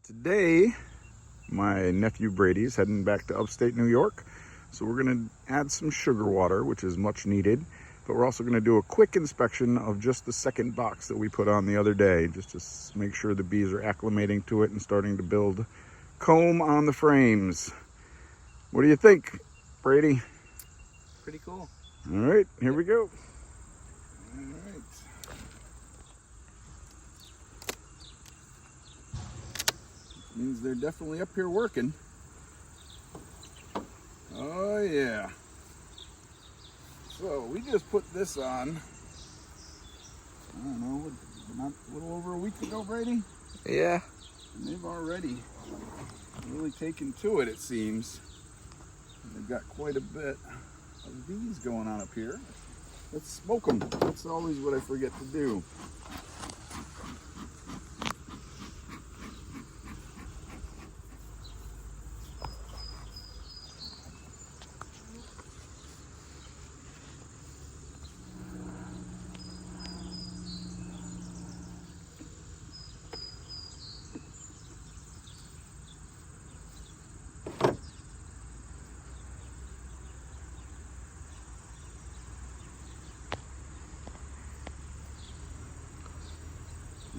Today, my nephew Brady is heading back to upstate New York. So we're going to add some sugar water, which is much needed. But we're also going to do a quick inspection of just the second box that we put on the other day, just to make sure the bees are acclimating to it and starting to build comb on the frames. What do you think, Brady? Pretty cool. All right, here we go. All right. Means they're definitely up here working. Oh yeah. So we just put this on, I don't know, not a little over a week ago, Brady? Yeah. And they've already really taken to it, it seems. They've got quite a bit of bees going on up here. Let's smoke them. That's always what I forget to do.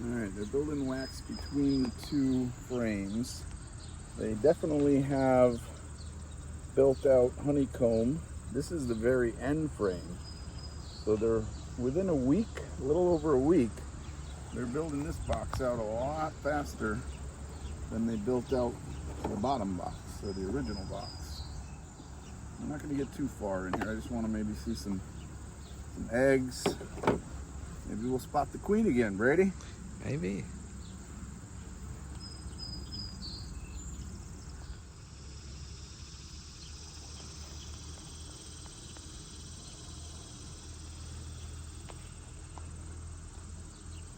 Alright, they're building wax between the two frames. They definitely have built out honeycomb. This is the very end frame. So they're within a week, a little over a week, they're building this box out a lot faster than they built out the bottom box, or the original box. I'm not going to get too far in here. I just want to maybe see some eggs. Maybe we'll spot the queen again, Brady. Maybe.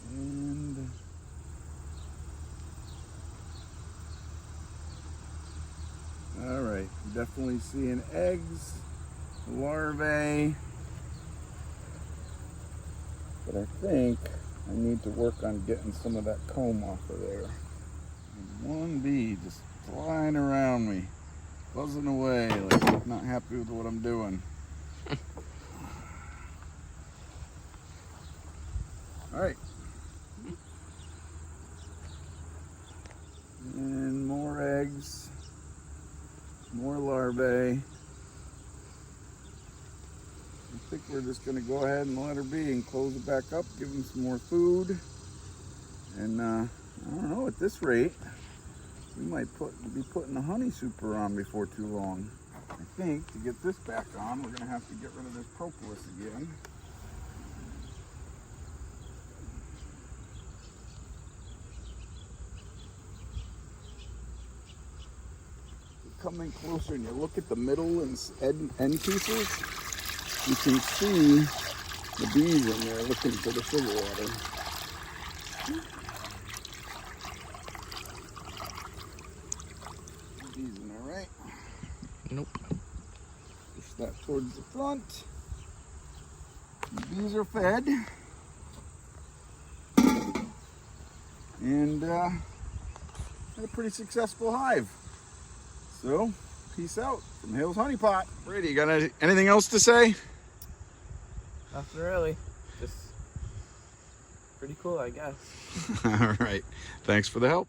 And all right, definitely seeing eggs, larvae. But I think I need to work on getting some of that comb off of there. And one bee just flying around me, buzzing away, like not happy with what I'm doing. All right. And more eggs, more larvae. I think we're just going to go ahead and let her be and close it back up, give them some more food. And I don't know, at this rate, we might be putting the honey super on before too long. I think to get this back on, we're going to have to get rid of this propolis again. Come in closer and you look at the middle and end pieces, you can see the bees in there looking for the sugar water. Bees in there, right? Nope. Push that towards the front. The bees are fed. And had a pretty successful hive. So, peace out from Hales Honey Pot. Brady, you got anything else to say? Nothing really. Just pretty cool, I guess. All right. Thanks for the help.